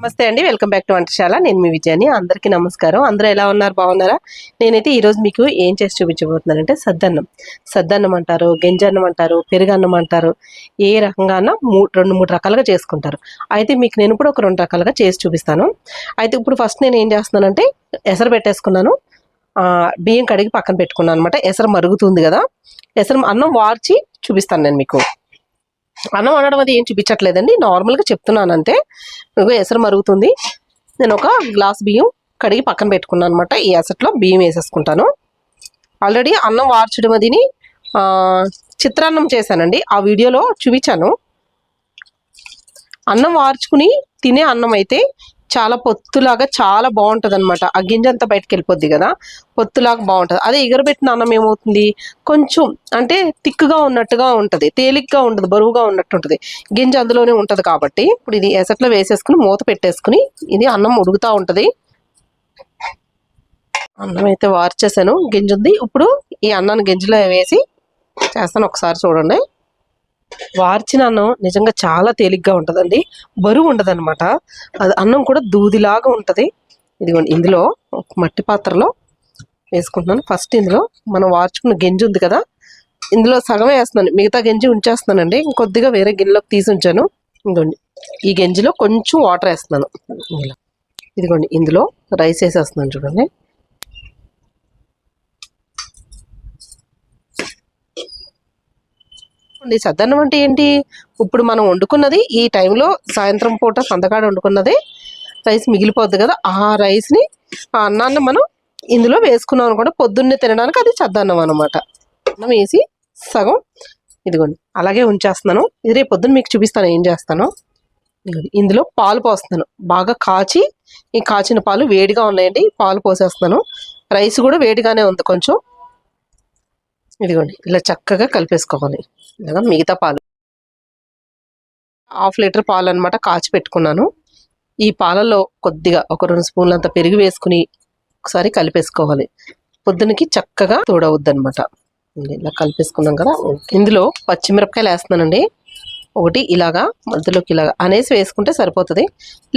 నమస్తే అండి, welcome back to వంటశాల. నేను మీ విజయాని. అందరికీ నమస్కారం. అందరూ ఎలా ఉన్నారు? బాగున్నారా? నేనైతే ఈరోజు మీకు ఏం చేసి చూపించబోతున్నానంటే సద్దన్నం అంటారు, గింజన్నం అంటారు, పెరుగన్నం అంటారు. ఏ రకంగా రెండు మూడు రకాలుగా చేసుకుంటారు. అయితే మీకు నేను కూడా ఒక 2 రకాలుగా చేసి చూపిస్తాను. అయితే ఇప్పుడు ఫస్ట్ నేను ఏం చేస్తున్నానంటే ఎసరు పెట్టేసుకున్నాను. బియ్యం కడిగి పక్కన పెట్టుకున్నాను అనమాట. ఎసరు మరుగుతుంది కదా, అన్నం వార్చి చూపిస్తాను నేను మీకు. అన్నం వండడం అది ఏం చూపించట్లేదండి, నార్మల్గా చెప్తున్నాను అంతే. ఎసరు మరుగుతుంది. నేను ఒక గ్లాస్ బియ్యం కడిగి పక్కన పెట్టుకున్నాను అనమాట. ఈ ఎసట్లో బియ్యం వేసేసుకుంటాను. ఆల్రెడీ అన్నం వార్చడం అదిని చిత్రాన్నం చేశానండి, ఆ వీడియోలో చూపించాను. అన్నం వార్చుకుని తినే అన్నం అయితే చాలా పొత్తులాగా చాలా బాగుంటుంది అనమాట. ఆ గింజంతా బయటకు వెళ్ళిపోద్ది కదా, పొత్తులాగా బాగుంటుంది. అదే ఎగరబెట్టిన అన్నం ఏమవుతుంది, కొంచెం అంటే తిక్కుగా ఉన్నట్టుగా ఉంటుంది, తేలిగ్గా ఉంటుంది, బరువుగా ఉన్నట్టు ఉంటుంది. గింజ అందులోనే ఉంటుంది కాబట్టి ఇప్పుడు ఇది ఎసట్లో వేసేసుకుని మూత పెట్టేసుకుని ఇది అన్నం ఉడుకుతూ ఉంటుంది. అన్నం అయితే వార్చేసాను, గింజ ఉంది. ఇప్పుడు ఈ అన్నాన్ని గింజలో వేసి చేస్తాను, ఒకసారి చూడండి. వార్చిన అన్నం నిజంగా చాలా తేలిగ్గా ఉంటుందండి, బరువు ఉండదు అనమాట. అది అన్నం కూడా దూదిలాగా ఉంటుంది. ఇదిగోండి, ఇందులో ఒక మట్టి పాత్రలో వేసుకుంటున్నాను. ఫస్ట్ ఇందులో మనం వార్చుకున్న గింజ ఉంది కదా, ఇందులో సగం వేస్తున్నాను, మిగతా గింజ ఉంచేస్తున్నానండి. ఇంకొద్దిగా వేరే గిన్నెలోకి తీసి ఉంచాను. ఇదిగోండి, ఈ గింజలో కొంచెం వాటర్ వేస్తున్నాను. ఇదిగోండి, ఇందులో రైస్ వేసేస్తున్నాను చూడండి. సద్దన్నం అంటే ఏంటి, ఇప్పుడు మనం వండుకున్నది ఈ టైంలో సాయంత్రం పూట సంతకాడ వండుకున్నది రైస్ మిగిలిపోద్ది కదా, ఆ రైస్ని ఆ అన్నాన్ని మనం ఇందులో వేసుకున్నాం అనుకోండి, పొద్దున్నే తినడానికి అది సద్దన్నం అనమాట. అన్నం వేసి సగం ఇదిగోండి అలాగే ఉంచేస్తున్నాను. ఇది రేపు పొద్దున్న మీకు చూపిస్తాను ఏం చేస్తాను. ఇందులో పాలు పోస్తున్నాను, బాగా కాచి, ఈ కాచిన పాలు వేడిగా ఉన్నాయండి, పాలు పోసేస్తున్నాను. రైస్ కూడా వేడిగానే ఉంది కొంచెం. ఇదిగోండి ఇలా చక్కగా కలిపేసుకోవాలి. ఇలాగా మిగతా పాలు 1/2 లీటర్ పాలు అనమాట కాచి పెట్టుకున్నాను. ఈ పాలలో కొద్దిగా ఒక 2 స్పూన్లంత పెరుగు వేసుకుని ఒకసారి కలిపేసుకోవాలి. పొద్దునకి చక్కగా తోడవుద్ది అనమాట. ఇలా కలిపేసుకున్నాం కదా, ఇందులో పచ్చిమిరపకాయలు వేస్తున్నానండి. ఒకటి ఇలాగా మధ్యలోకి ఇలాగా అనేసి వేసుకుంటే సరిపోతుంది.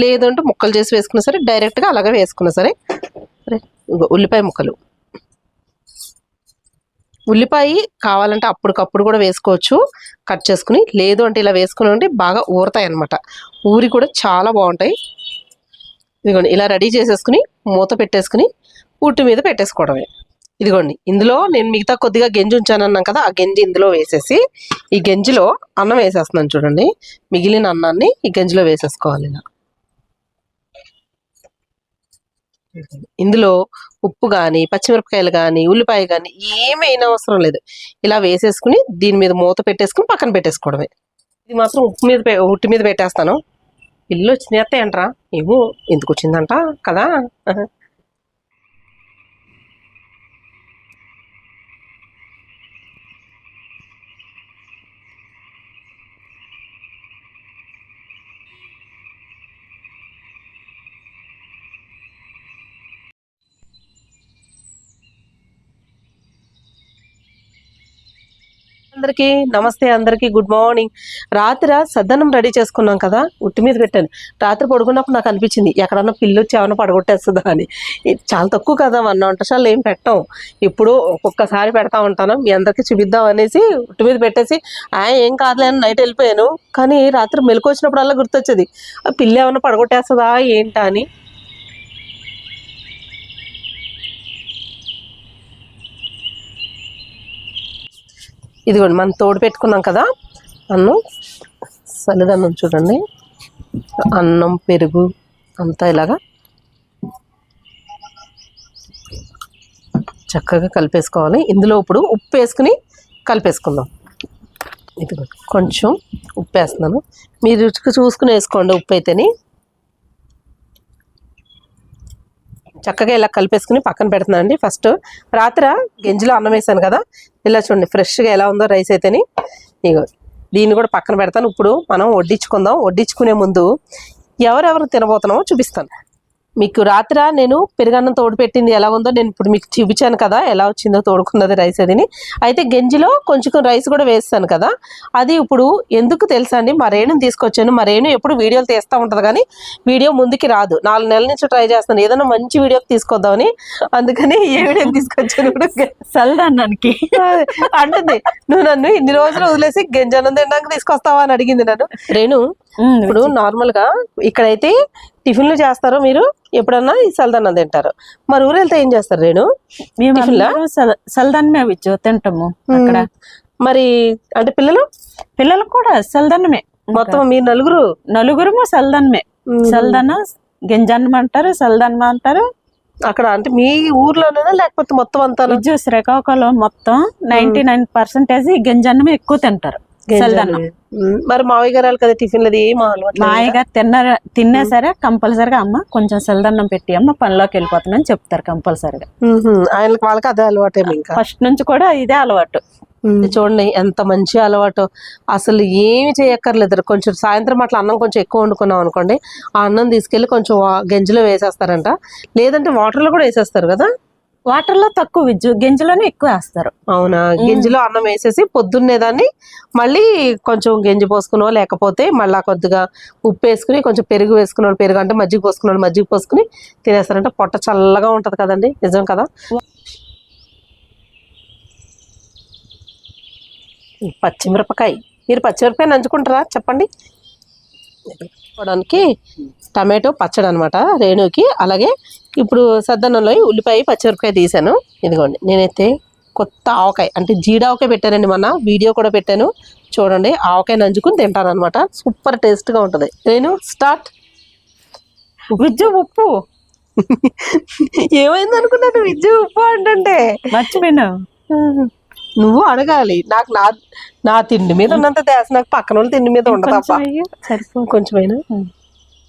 లేదంటే ముక్కలు చేసి వేసుకున్నా సరే, డైరెక్ట్గా అలాగే వేసుకున్నా సరే. ఉల్లిపాయ ముక్కలు, ఉల్లిపాయ కావాలంటే అప్పటికప్పుడు కూడా వేసుకోవచ్చు కట్ చేసుకుని, లేదు అంటే ఇలా వేసుకుని ఉంటే బాగా ఊరుతాయి అనమాట. ఊరి కూడా చాలా బాగుంటాయి. ఇదిగోండి ఇలా రెడీ చేసేసుకుని మూత పెట్టేసుకుని ఉట్టు మీద పెట్టేసుకోవడమే. ఇదిగోండి, ఇందులో నేను మిగతా కొద్దిగా గెంజి ఉంచానన్నాను కదా, ఆ గెంజి ఇందులో వేసేసి ఈ గెంజిలో అన్నం వేసేస్తున్నాను చూడండి. మిగిలిన అన్నాన్ని ఈ గెంజిలో వేసేసుకోవాలి. ఇలా ఇందులో ఉప్పు కానీ, పచ్చిమిరపకాయలు కానీ, ఉల్లిపాయ కానీ ఏమైనా అవసరం లేదు. ఇలా వేసేసుకుని దీని మీద మూత పెట్టేసుకుని పక్కన పెట్టేసుకోవడమే. ఇది మాత్రం ఉట్టి మీద పెట్టేస్తాను. పిల్లు వచ్చినాయి అంటారా, ఏమో ఎందుకు వచ్చిందంట కదా. అందరికీ నమస్తే, అందరికీ గుడ్ మార్నింగ్. రాత్రి సద్దన్నం రెడీ చేసుకున్నాం కదా, ఉట్టి మీద పెట్టాను. రాత్రి పడుకున్నప్పుడు నాకు అనిపించింది ఎక్కడన్నా పిల్లి వచ్చి ఏమన్నా పడగొట్టేస్తుందా అని. చాలా తక్కువ కదా, మన వంటశాలలో ఏం పెట్టాం, ఇప్పుడు ఒక్కొక్కసారి పెడతా ఉంటాను. మీ అందరికీ చూపిద్దాం అనేసి ఉట్టి మీద పెట్టేసి ఏం కాదులే అని నైట్ వెళ్ళిపోయాను. కానీ రాత్రి మెలకు వచ్చినప్పుడల్లా గుర్తొచ్చేది, పిల్లి ఏమన్నా పడగొట్టేస్తుందా ఏంటా అని. ఇదిగోండి, మనం తోడు పెట్టుకున్నాం కదా అన్నం, సలిదన్నం చూడండి. అన్నం పెరుగు అంతా ఇలాగా చక్కగా కలిపేసుకోవాలి. ఇందులో ఇప్పుడు ఉప్పు వేసుకుని కలిపేసుకుందాం. ఇదిగోండి కొంచెం ఉప్పు వేస్తున్నాను, మీరు రుచికి చూసుకుని వేసుకోండి ఉప్పు అయితేని. చక్కగా ఇలా కలిపేసుకుని పక్కన పెడుతున్నానండి. ఫస్ట్ రాత్రి గెంజిలో అన్నం వేసాను కదా, ఇలా చూడండి ఫ్రెష్గా ఎలా ఉందో రైస్ అయితేని. ఇగో దీన్ని కూడా పక్కన పెడతాను. ఇప్పుడు మనం వడ్డించుకుందాం. వడ్డించుకునే ముందు ఎవరెవరు తినబోతున్నామో చూపిస్తాను. మీకు రాత్రి నేను పెరుగన్నం తోడు పెట్టింది ఎలా ఉందో నేను ఇప్పుడు మీకు చూపించాను కదా, ఎలా వచ్చిందో తోడుకున్నది రైస్ అదిని. అయితే గంజిలో కొంచెం రైస్ కూడా వేస్తాను కదా, అది ఇప్పుడు ఎందుకు తెలుసా అండి, మా రేణుని తీసుకొచ్చాను. మా రేణు ఎప్పుడు వీడియోలు తీస్తూ ఉంటుంది కానీ వీడియో ముందుకి రాదు. 4 నెలల నుంచి ట్రై చేస్తాను ఏదైనా మంచి వీడియో తీసుకొద్దామని. అందుకని ఏ వీడియో తీసుకొచ్చాను ఇప్పుడు చల్లదన్నానికి అంటుంది, నువ్వు నన్ను ఇన్ని రోజులు వదిలేసి గంజన్నం తినడానికి తీసుకొస్తావా అని అడిగింది నన్ను. రేణు ఇప్పుడు నార్మల్ గా ఇక్కడైతే టిఫిన్లు చేస్తారో మీరు, ఎప్పుడన్నా ఈ సల్దన్నం తింటారు. మరి ఊరు వెళ్తే ఏం చేస్తారు రేణు? సల్దన్నమే విచ్చు తింటాము అక్కడ. మరి అంటే పిల్లలు కూడా సల్దన్నమే. మొత్తం మీరు నలుగురు సల్దన్నమే. సల్దన్న గింజన్నం అంటారు, సల్దన్నం అంటారు. అక్కడ అంటే మీ ఊర్లోనేనా లేకపోతే మొత్తం అంతా? విద్యు శ్రీకాకుళం మొత్తం 99% గింజన్నమే ఎక్కువ తింటారు. మరి మావయ్య గారు కదా టిఫిన్ అది మావయ్య గారు తిన్నా సరే కంపల్సరిగా అమ్మ కొంచెం సెల్దన్నం పెట్టి అమ్మ పనిలోకి వెళ్ళిపోతానని చెప్తారు కంపల్సరిగా. వాళ్ళకి అదే అలవాటే, ఫస్ట్ నుంచి కూడా ఇదే అలవాటు. చూడండి ఎంత మంచి అలవాటు. అసలు ఏమి చేయక్కర్లేదు. కొంచెం సాయంత్రం అట్లా అన్నం కొంచెం ఎక్కువ వండుకున్నాం అనుకోండి, ఆ అన్నం తీసుకెళ్లి కొంచెం గంజిలో వేసేస్తారంట, లేదంటే వాటర్ లో కూడా వేసేస్తారు కదా. వాటర్ లో తక్కువ విజ్జు, గింజలోనే ఎక్కువ వేస్తారు. అవునా? గింజలో అన్నం వేసేసి పొద్దున్నే దాన్ని మళ్ళీ కొంచెం గంజి పోసుకునో, లేకపోతే మళ్ళా కొద్దిగా ఉప్పు వేసుకుని కొంచెం పెరుగు వేసుకున్నాడు, పెరుగు అంటే మజ్జిగ పోసుకున్నాడు, మజ్జిగ పోసుకుని తినేస్తారంటే పొట్ట చల్లగా ఉంటది కదండి. నిజం కదా. పచ్చిమిరపకాయ, మీరు పచ్చిమిరపకాయ నంచుకుంటారా చెప్పండి? చేసుకోవడానికి టమాటో పచ్చడి అనమాట రేణుకి. అలాగే ఇప్పుడు సద్దన్నంలో ఉల్లిపాయ పచ్చిమిరపకాయ తీసాను. ఇదిగోండి నేనైతే కొత్త ఆవకాయ అంటే జీడావకాయ పెట్టానండి, మొన్న వీడియో కూడా పెట్టాను చూడండి. ఆవకాయ నంచుకుని తింటాను అనమాట, సూపర్ టేస్ట్గా ఉంటుంది. రేణు స్టార్ట్. విజ్జు ఉప్పు ఏమైంది అనుకున్నాను విజ్జు ఉప్పు అంటే మర్చిపోయినా. నువ్వు అడగాలి, నాకు నా తిండి మీద ఉన్నంత ధ్యాస నాకు పక్కన వాళ్ళ తిండి మీద ఉండదు. కొంచెమైనా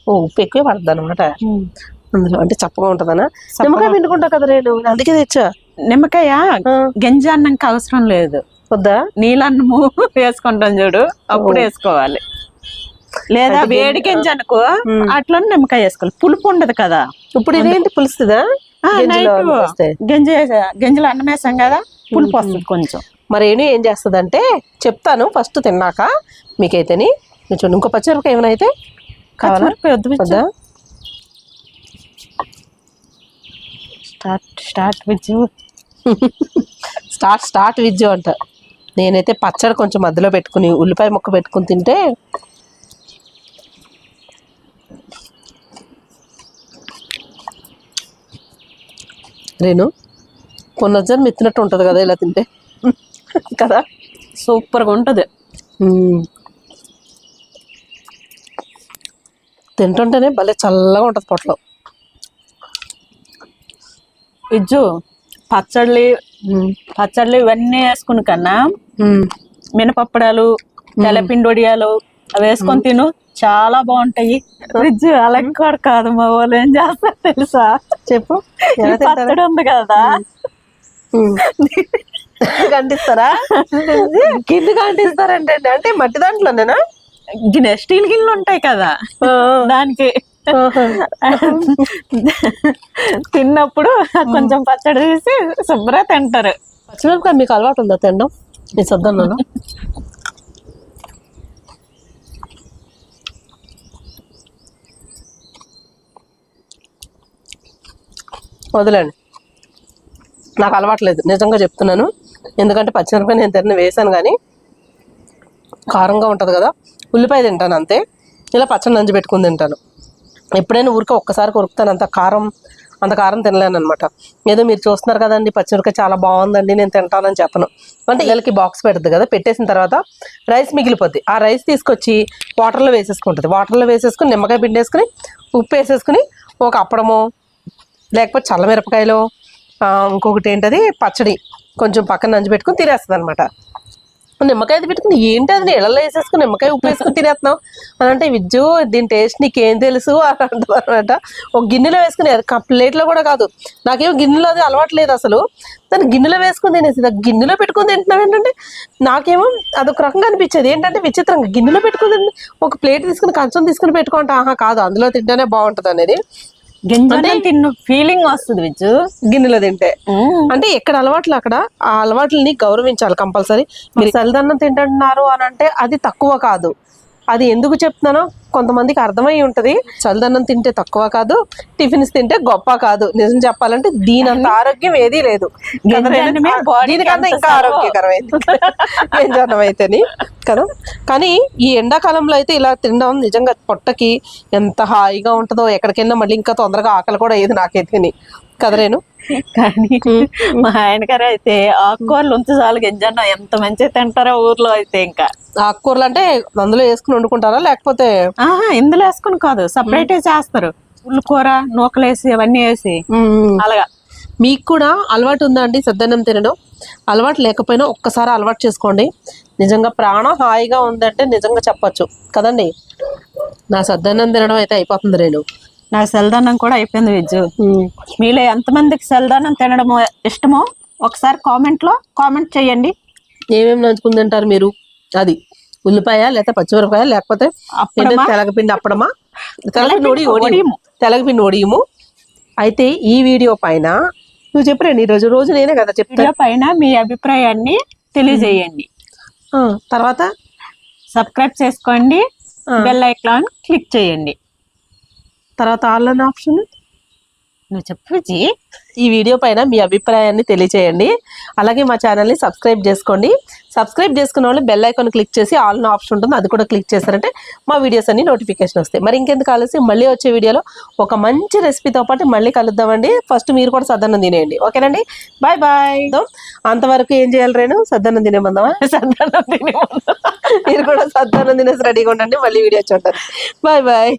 ఉప్పు ఎక్కువ పడుతుంది అనమాట అందులో, అంటే చప్పగా ఉంటదనా. నిమ్మకాయ పిండుకుంటా కదా రేణు, అందుకే తెచ్చా. నిమ్మకాయ గంజి అన్నంకి అవసరం లేదు, వద్దా? నీళ్ళన్నము వేసుకుంటాం చూడు అప్పుడు వేసుకోవాలి, లేదా వేడి గంజి అనుకో అట్లా నిమ్మకాయ వేసుకోవాలి. పులుపు ఉండదు కదా. ఇప్పుడు ఇదేంటి పులుస్తుందా? గంజిలో అన్నం వేసాం కదా, పులుపు వస్తుంది కొంచెం. మరి ఏం చేస్తుంది అంటే చెప్తాను ఫస్ట్ తిన్నాక మీకైతేని. చూడండి ఇంకో పచ్చిమిరపకాయ ఏమైనా అయితే కావాలా? వద్దా? స్టార్ట్ విజ్జు అంట. నేనైతే పచ్చడి కొంచెం మధ్యలో పెట్టుకుని ఉల్లిపాయ ముక్క పెట్టుకుని తింటే రేణు పునర్జన్మ ఎత్తినట్టు ఉంటుంది కదా ఇలా తింటే కదా, సూపర్గా ఉంటుంది. తింటుంటేనే భలే చల్లగా ఉంటుంది పొట్టలో. విజ్జు పచ్చళ్ళు ఇవన్నీ వేసుకుని కన్నా మినపప్పడాలు, తెల్లపిండి వడియాలు అవి వేసుకొని తిను, చాలా బాగుంటాయి. విజ్జు అలా కూడా కాదు, మా వాళ్ళు ఏం చేస్తారు తెలుసా? చెప్పు. పచ్చడి ఉంది కదా కంటిస్తారా? గిన్నె కంటిస్తారంటే అంటే మట్టి దాంట్లోనేనా? స్టీల్ గిన్నెలు ఉంటాయి కదా దానికి తిన్నప్పుడు కొంచెం పచ్చడి తీసి శుభ్రంగా తింటారు. పచ్చిమిరపకాయ మీకు అలవాటు ఉందా తినడం ఈ సద్దన్నంలో? వదిలేండి, నాకు అలవాట్లేదు నిజంగా చెప్తున్నాను. ఎందుకంటే పచ్చిమిరపకాయ నేను తిన్న వేసాను కానీ కారంగా ఉంటుంది కదా, ఉల్లిపాయ తింటాను అంతే. ఇలా పచ్చడి నంజి పెట్టుకుని తింటాను. ఎప్పుడైనా ఊరికే ఒక్కసారి కొరుకుతాను, అంత కారం తినలేను అనమాట. ఏదో మీరు చూస్తున్నారు కదండి పచ్చిమిరపకాయ చాలా బాగుందండి నేను తింటానని చెప్పను. అంటే వీళ్ళకి బాక్స్ పెడుతుంది కదా, పెట్టేసిన తర్వాత రైస్ మిగిలిపోద్ది. ఆ రైస్ తీసుకొచ్చి వాటర్లో వేసేసుకుంటుంది. వాటర్లో వేసేసుకుని నిమ్మకాయ పిండేసుకుని ఉప్పు వేసేసుకుని ఒక అప్పడమో లేకపోతే చల్లమిరపకాయలో ఇంకొకటి ఏంటది పచ్చడి కొంచెం పక్కన నంజి పెట్టుకుని తినేస్తుంది అనమాట. నిమ్మకాయ పెట్టుకుని ఏంటి అది నీళ్ళలో వేసేసుకుని నిమ్మకాయ ఉప్పు వేసుకుని తినేస్తున్నావు అని అంటే, విజ్జు దీని టేస్ట్ నీకేం తెలుసు అని అంటుంది అనమాట. ఒక గిన్నెలో వేసుకుని, అది ప్లేట్లో కూడా కాదు, నాకేమో గిన్నెలో అది అలవాటు లేదు అసలు. దాన్ని గిన్నెలో వేసుకుని తినేసి గిన్నెలో పెట్టుకుని తింటున్నావు ఏంటంటే నాకేమో అదొక రకంగా అనిపించేది. ఏంటంటే విచిత్రంగా గిన్నెలో పెట్టుకుని ఒక ప్లేట్ తీసుకుని కంచం తీసుకుని పెట్టుకుంటా, ఆహా కాదు అందులో తింటేనే బాగుంటుంది అనేది. గింజలు తిన్న ఫీలింగ్ వస్తుంది విజ్జు. గిన్నెలో తింటే అంటే ఎక్కడ అలవాట్లు అక్కడ ఆ అలవాట్లని గౌరవించాలి కంపల్సరీ. మీరు చల్లదన్నం తింటున్నారు అని అంటే అది తక్కువ కాదు. అది ఎందుకు చెప్తున్నానో కొంతమందికి అర్థమై ఉంటది. చల్లదన్నం తింటే తక్కువ కాదు, టిఫిన్స్ తింటే గొప్ప కాదు. నిజం చెప్పాలంటే దీనంత ఆరోగ్యం ఏదీ లేదు. దీనికన్నా ఇంకా ఆరోగ్యకరమైంది గంజన్నం అయితేని కదా. కానీ ఈ ఎండాకాలంలో అయితే ఇలా తినడం నిజంగా పొట్టకి ఎంత హాయిగా ఉంటుందో. ఎక్కడికైనా మళ్ళీ ఇంకా తొందరగా ఆకలి కూడా ఏది నాకైతే కదరేను. కానీ మా ఆయన గారు అయితే ఆకుకూరలు ఉంచు చాలు గింజన్న ఎంత మంచిగా తింటారో ఊర్లో అయితే. ఇంకా ఆకుకూరలు అంటే అందులో వేసుకుని వండుకుంటారా లేకపోతే ఇందులో వేసుకుని కాదు, సపరేట్ చేస్తారు. ఉల్లికూర నూకలేసి అవన్నీ వేసి అలాగా. మీకు కూడా అలవాటు ఉందా అండి సద్దన్నం తినడం? అలవాటు లేకపోయినా ఒక్కసారి అలవాటు చేసుకోండి. నిజంగా ప్రాణం హాయిగా ఉందంటే నిజంగా చెప్పొచ్చు కదండి. నా సద్దన్నం తినడం అయితే అయిపోతుంది. నేను నాకు సెల్దాన్నం కూడా అయిపోయింది విజ్జు. మీలో ఎంతమందికి సెల్దాన్నం తినడం ఇష్టమో ఒకసారి కామెంట్లో కామెంట్ చేయండి. ఏమేమి నంచుకుని తింటారు మీరు? అది ఉల్లిపాయ లేకపోతే పచ్చిమిరపకాయ లేకపోతే తెలగపిండి అప్పడమా, తెలగపిండి ఒడియము. అయితే ఈ వీడియో పైన నువ్వు చెప్పరండి రోజు నేనే కదా చెప్తా పైన మీ అభిప్రాయాన్ని తెలియజేయండి. తర్వాత సబ్స్క్రైబ్ చేసుకోండి, బెల్ ఐకాన్ క్లిక్ చేయండి. తర్వాత ఆన్లైన్ ఆప్షన్ నువ్వు చెప్పు. ఈ వీడియో పైన మీ అభిప్రాయాన్ని తెలియచేయండి. అలాగే మా ఛానల్ని సబ్స్క్రైబ్ చేసుకోండి. సబ్స్క్రైబ్ చేసుకున్న వాళ్ళు బెల్ ఐకాన్ క్లిక్ చేసి ఆల్ ఆప్షన్ ఉంటుంది, అది కూడా క్లిక్ చేస్తారంటే మా వీడియోస్ అన్ని నోటిఫికేషన్ వస్తాయి. మరి ఇంకెందుకు ఆలస్యం, మళ్ళీ వచ్చే వీడియోలో ఒక మంచి రెసిపీతో పాటు మళ్ళీ కలుద్దామండి. ఫస్ట్ మీరు కూడా సద్దన్నం తినేయండి, ఓకేనండి? Bye bye. అంతవరకు ఏం చేయాలి రేణు? సద్దన్నం తినేమందామా? సద్దన్నం తినే మీరు కూడా సద్దన్నం తినేసి రెడీగా ఉండండి. మళ్ళీ వీడియో చూడండి. Bye bye.